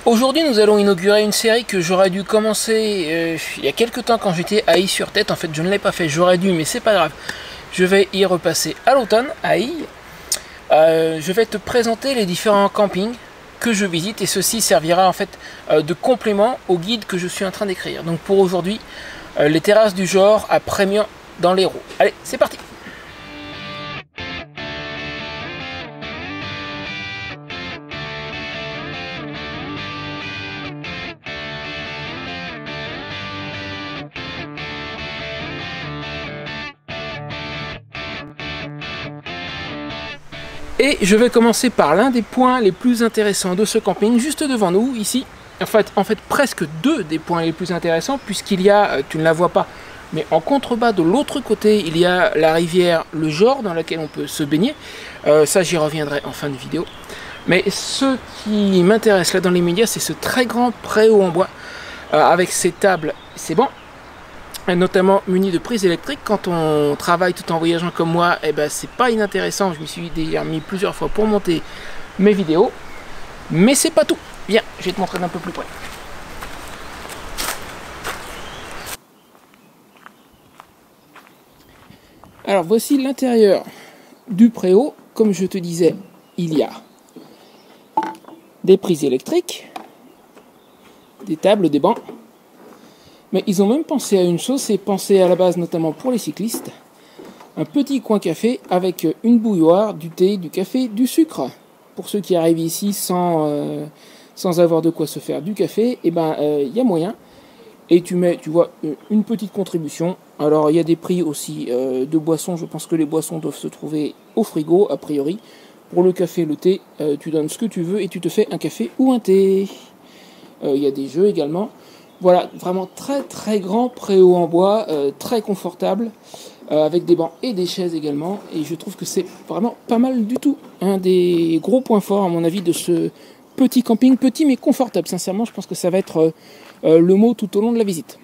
Aujourd'hui, nous allons inaugurer une série que j'aurais dû commencer il y a quelques temps quand j'étais à Ille-sur-Tête. En fait, je ne l'ai pas fait, j'aurais dû, mais c'est pas grave. Je vais y repasser à l'automne, à Ille. Je vais te présenter les différents campings que je visite et ceci servira en fait de complément au guide que je suis en train d'écrire. Donc pour aujourd'hui, les terrasses du Jor à Prémian dans l'Hérault. Allez, c'est parti! Et je vais commencer par l'un des points les plus intéressants de ce camping, juste devant nous, ici. En fait presque deux des points les plus intéressants, puisqu'il y a, tu ne la vois pas, mais en contrebas de l'autre côté, il y a la rivière le Jor, dans laquelle on peut se baigner. Ça, j'y reviendrai en fin de vidéo. Mais ce qui m'intéresse là dans les médias, c'est ce très grand préau en bois, avec ses tables, ses bancs, notamment muni de prises électriques. Quand on travaille tout en voyageant comme moi, eh ben c'est pas inintéressant. Je m'y suis déjà mis plusieurs fois pour monter mes vidéos, mais c'est pas tout. Viens, je vais te montrer d'un peu plus près. Alors voici l'intérieur du préau. Comme je te disais, il y a des prises électriques, des tables, des bancs. Mais ils ont même pensé à une chose, c'est pensé à la base notamment pour les cyclistes, un petit coin café avec une bouilloire, du thé, du café, du sucre. Pour ceux qui arrivent ici sans avoir de quoi se faire du café, eh ben y a moyen. Et tu mets, tu vois, une petite contribution. Alors il y a des prix aussi de boissons, je pense que les boissons doivent se trouver au frigo a priori. Pour le café, le thé, tu donnes ce que tu veux et tu te fais un café ou un thé. Il y a des jeux également. Voilà, vraiment très très grand préau en bois, très confortable, avec des bancs et des chaises également. Et je trouve que c'est vraiment pas mal du tout. Un des gros points forts à mon avis de ce petit camping, petit mais confortable. Sincèrement, je pense que ça va être le mot tout au long de la visite.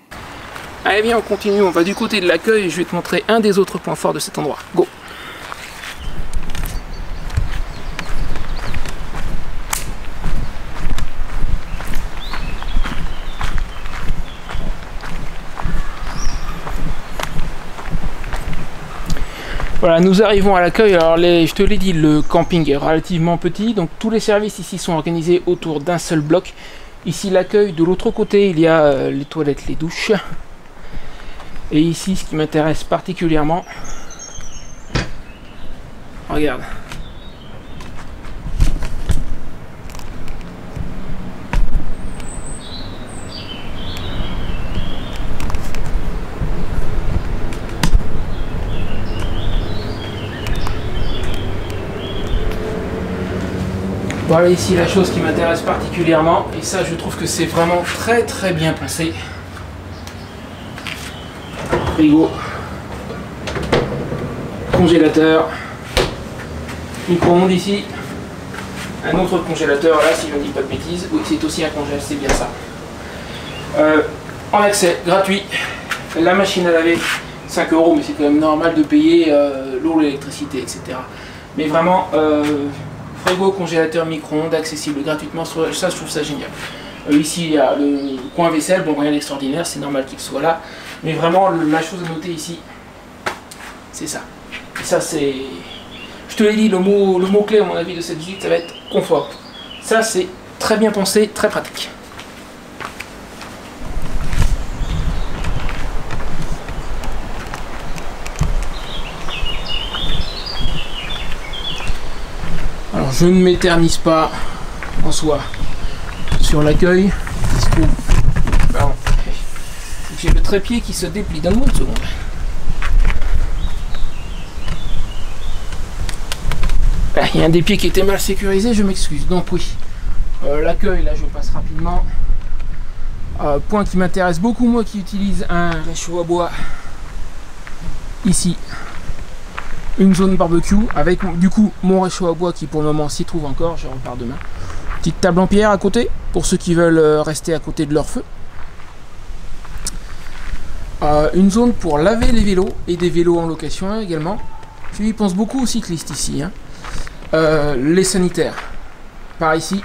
Allez bien, on continue, on va du côté de l'accueil et je vais te montrer un des autres points forts de cet endroit. Go! Voilà, nous arrivons à l'accueil. Alors, je te l'ai dit, le camping est relativement petit, donc tous les services ici sont organisés autour d'un seul bloc. Ici, l'accueil, de l'autre côté, il y a les toilettes, les douches. Et ici, ce qui m'intéresse particulièrement, regarde. Voilà ici la chose qui m'intéresse particulièrement, et ça je trouve que c'est vraiment très très bien pensé. Frigo, congélateur, micro-ondes ici, un autre congélateur là si je ne dis pas de bêtises, oui c'est aussi un congèle, c'est bien ça. En accès gratuit, la machine à laver 5 €, mais c'est quand même normal de payer l'eau, l'électricité, etc. Mais vraiment... frigo, congélateur, micro-ondes, accessible gratuitement, ça je trouve ça génial. Ici il y a le coin vaisselle, bon rien d'extraordinaire, c'est normal qu'il soit là. Mais vraiment la chose à noter ici, c'est ça. Et ça c'est... Je te l'ai dit, le mot clé à mon avis de cette visite, ça va être confort. Ça c'est très bien pensé, très pratique. Alors je ne m'éternise pas en soi sur l'accueil. J'ai le trépied qui se déplie. Donne-moi une seconde. Il y a un des pieds qui était mal sécurisé, je m'excuse. Donc oui, l'accueil, là je passe rapidement. Point qui m'intéresse beaucoup, moi qui utilise un réchaud à bois. Ici. Une zone barbecue avec du coup mon réchaud à bois qui pour le moment s'y trouve encore, je repars demain. Petite table en pierre à côté pour ceux qui veulent rester à côté de leur feu. Une zone pour laver les vélos et des vélos en location également. Je y pense beaucoup aux cyclistes ici. Les sanitaires par ici.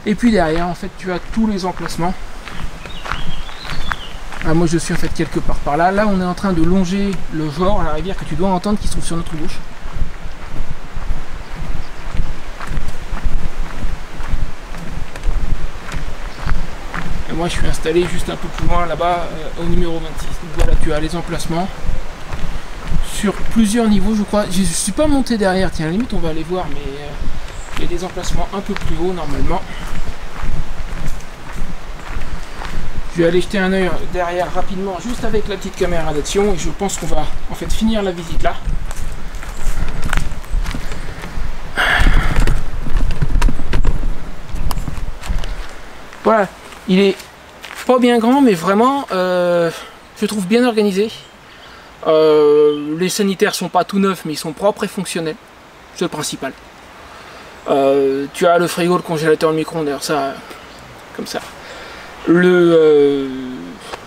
Et puis derrière, en fait, tu as tous les emplacements. Ah, moi je suis en fait quelque part par là. Là, on est en train de longer le Vor, la rivière que tu dois entendre qui se trouve sur notre gauche. Et moi je suis installé juste un peu plus loin là-bas au numéro 26. Donc voilà, tu as les emplacements sur plusieurs niveaux, je crois. Je ne suis pas monté derrière, tiens, à la limite on va aller voir, mais il y a des emplacements un peu plus haut normalement. Je vais aller jeter un œil derrière rapidement, juste avec la petite caméra d'action, et je pense qu'on va en fait finir la visite là. Voilà, il est pas bien grand, mais vraiment, je trouve bien organisé. Les sanitaires sont pas tout neufs, mais ils sont propres et fonctionnels. C'est le principal. Tu as le frigo, le congélateur, le micro-ondes, ça, comme ça. Le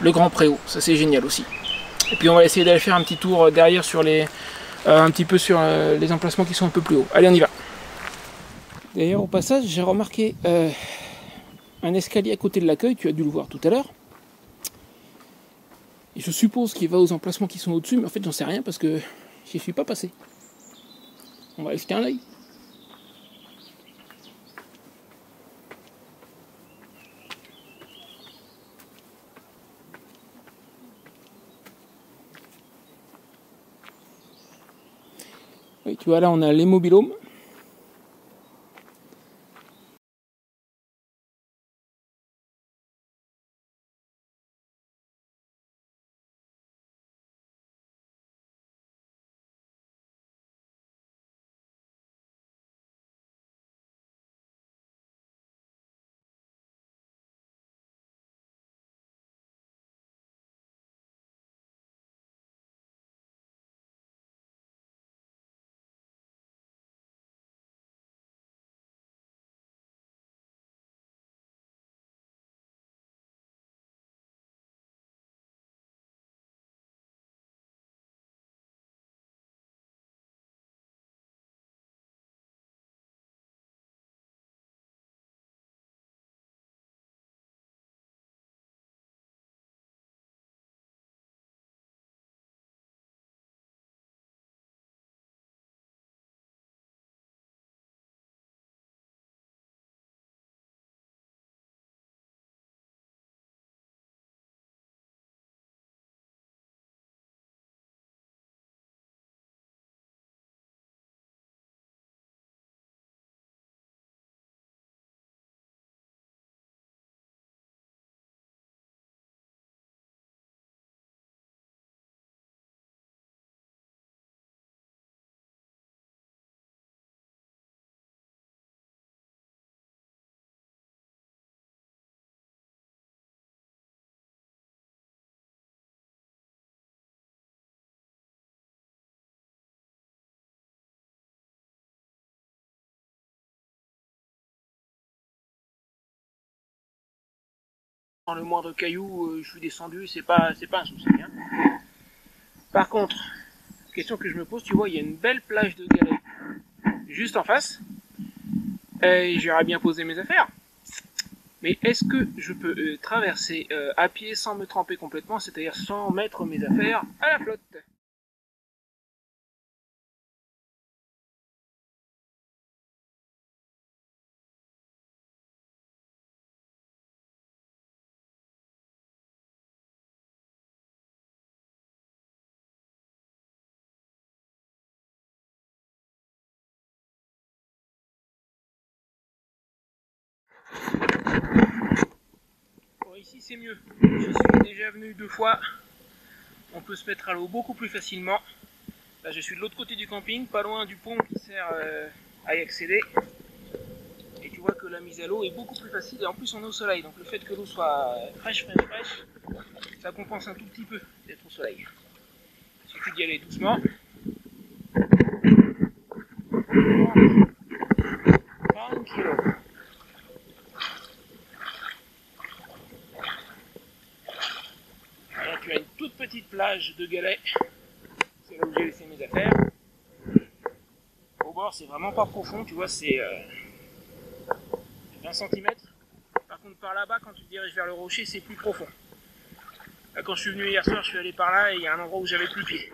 grand préau, ça c'est génial aussi. Et puis on va essayer d'aller faire un petit tour derrière sur les, un petit peu sur les emplacements qui sont un peu plus hauts. Allez, on y va. D'ailleurs, au passage, j'ai remarqué un escalier à côté de l'accueil, tu as dû le voir tout à l'heure. Et je suppose qu'il va aux emplacements qui sont au-dessus, mais en fait j'en sais rien parce que j'y suis pas passé. On va aller jeter un œil. Oui, tu vois là on a les mobilhomes. Dans le moindre caillou, je suis descendu, c'est pas un souci. Hein. Par contre, question que je me pose, tu vois, il y a une belle plage de galets juste en face. Et j'aurais bien posé mes affaires. Mais est-ce que je peux traverser à pied sans me tremper complètement, c'est-à-dire sans mettre mes affaires à la flotte? Bon, ici c'est mieux. Je suis déjà venu 2 fois. On peut se mettre à l'eau beaucoup plus facilement. Là je suis de l'autre côté du camping, pas loin du pont qui sert à y accéder. Et tu vois que la mise à l'eau est beaucoup plus facile et en plus on est au soleil. Donc le fait que l'eau soit fraîche, ça compense un tout petit peu d'être au soleil. Il suffit d'y aller doucement. Tranquille. Alors tu as une toute petite plage de galets. C'est là où j'ai laissé mes affaires. Au bord c'est vraiment pas profond, tu vois, c'est 20 cm. contre par là-bas, quand tu te diriges vers le rocher, c'est plus profond. Là, quand je suis venu hier soir, je suis allé par là et il y a un endroit où j'avais plus pied.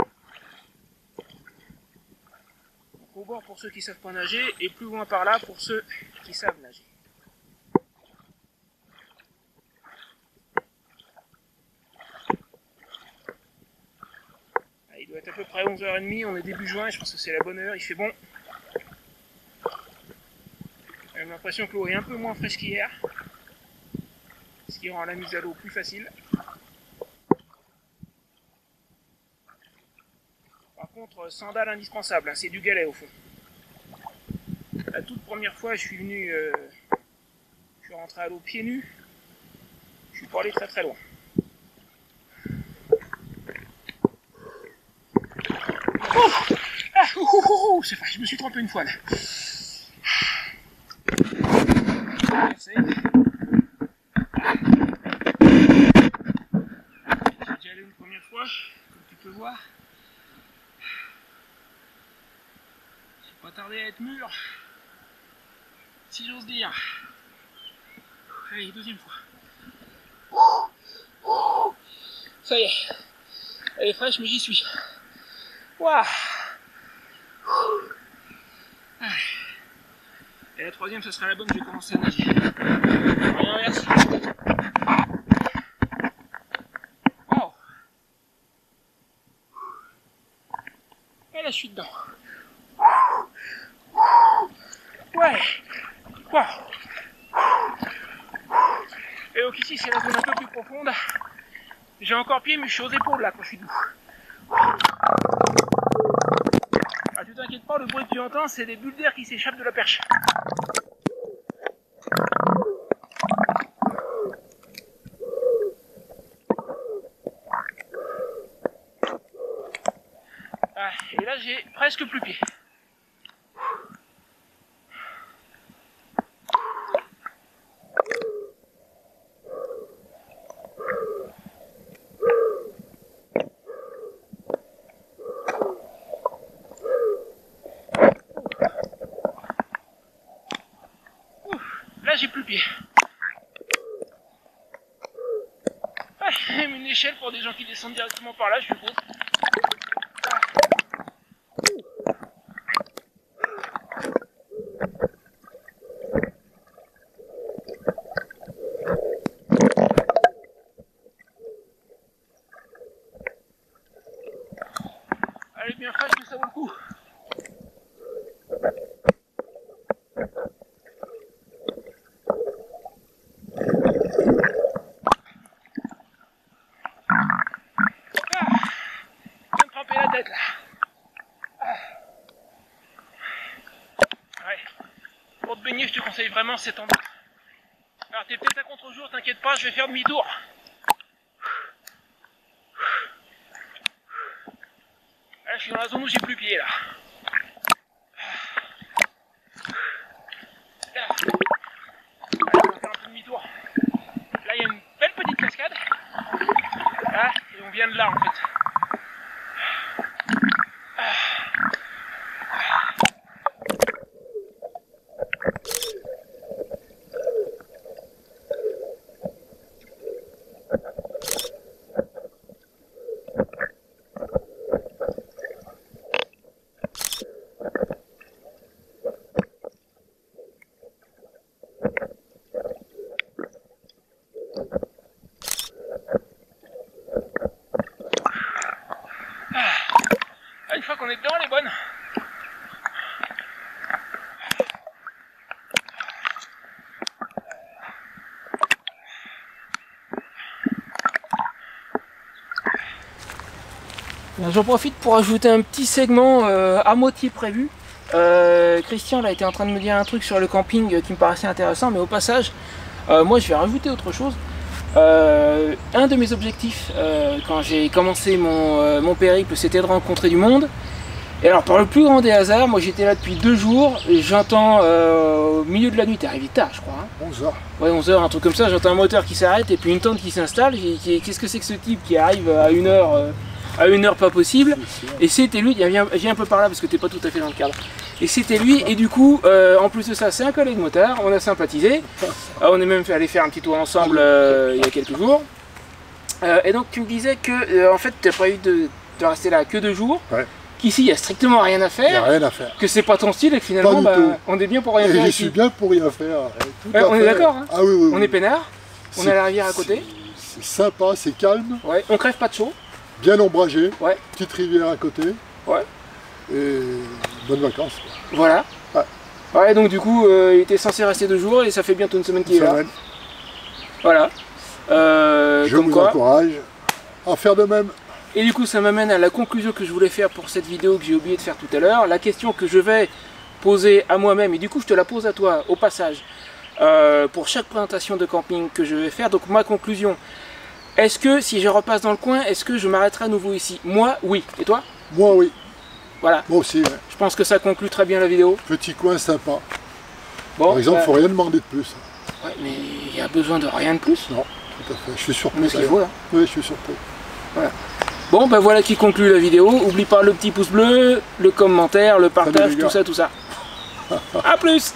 Donc, au bord pour ceux qui savent pas nager et plus loin par là pour ceux qui savent nager. Il doit être à peu près 11h30, on est début juin, je pense que c'est la bonne heure, il fait bon. J'ai l'impression que l'eau est un peu moins fraîche qu'hier, ce qui rend la mise à l'eau plus facile. Par contre, sandales indispensables, hein, c'est du galet au fond. La toute première fois, je suis venu, je suis rentré à l'eau pieds nus, je suis pas allé très très loin. C'est vrai, je me suis trompé une fois là. J'ai déjà allé une première fois, comme tu peux voir. C'est pas tardé à être mûr, si j'ose dire. Allez, deuxième fois. Ça y est, elle est fraîche mais j'y suis. Waouh. Et la troisième, ce sera la bonne, je vais commencer à nager. Allez, inverse. Wow. Et là, je suis dedans. Ouais. Wow. Et donc ici, c'est la zone un peu plus profonde. J'ai encore pied, mais je suis aux épaules là quand je suis debout. Ah, tu t'inquiètes pas, le bruit que tu entends, c'est des bulles d'air qui s'échappent de la perche. Ah, et là, j'ai presque plus pied. Là, j'ai plus pied. Ah, même une échelle pour des gens qui descendent directement par là, je suppose. Elle est bien fraîche, mais ça vaut le coup. Pour te baigner, je te conseille vraiment cet endroit. Alors t'es peut-être à contre-jour, t'inquiète pas, je vais faire demi-tour. Là, je suis dans la zone où j'ai plus pied là. Là, on va faire un peu demi-tour. Là, il y a une belle petite cascade. Là, et on vient de là en fait. Une fois qu'on est dedans, elle est bonne. J'en profite pour ajouter un petit segment à moitié prévu. Christian là, était en train de me dire un truc sur le camping qui me paraissait intéressant, mais au passage, moi je vais rajouter autre chose. Un de mes objectifs quand j'ai commencé mon périple, c'était de rencontrer du monde. Et alors par le plus grand des hasards, moi j'étais là depuis 2 jours, et j'entends au milieu de la nuit, t'es arrivé tard je crois. Hein, 11h. Ouais, 11h, un truc comme ça, j'entends un moteur qui s'arrête et puis une tente qui s'installe. Qu'est-ce que c'est que ce type qui arrive à 1h à une heure pas possible. Et c'était lui, viens un peu par là parce que t'es pas tout à fait dans le cadre. Et c'était lui, et du coup, en plus de ça, c'est un collègue motard, on a sympathisé. On est même allé faire un petit tour ensemble il y a quelques jours. Et donc tu me disais que en fait tu as prévu de rester là que 2 jours, qu'ici il n'y a strictement rien à faire, il n'y a rien à faire, que c'est pas ton style et que finalement on est bien pour rien faire. Je suis bien pour rien faire. On est d'accord, hein. Ah, oui. On est peinard, on a la rivière à côté. C'est sympa, c'est calme. Ouais, on crève pas de chaud. Bien ombragé, petite rivière à côté. Ouais. Et bonnes vacances. Quoi. Voilà. Ouais, donc du coup il était censé rester 2 jours et ça fait bientôt une semaine qu'il est là. Voilà. Je vous encourage à faire de même. Et du coup ça m'amène à la conclusion que je voulais faire pour cette vidéo que j'ai oublié de faire tout à l'heure. La question que je vais poser à moi-même, et du coup je te la pose à toi au passage, pour chaque présentation de camping que je vais faire. Donc ma conclusion, est-ce que si je repasse dans le coin, est-ce que je m'arrêterai à nouveau ici? Moi oui, et toi? Moi oui. Voilà. Moi aussi. Je pense que ça conclut très bien la vidéo. Petit coin sympa. Bon, par exemple, il ne faut rien demander de plus. Ouais, mais il y a besoin de rien de plus. Non. Tout à fait. Je suis surpris. Mais ce qu'il faut là. Oui, je suis surpris. Voilà. Bon, ben voilà qui conclut la vidéo. Oublie pas le petit pouce bleu, le commentaire, le partage, tout ça. A plus.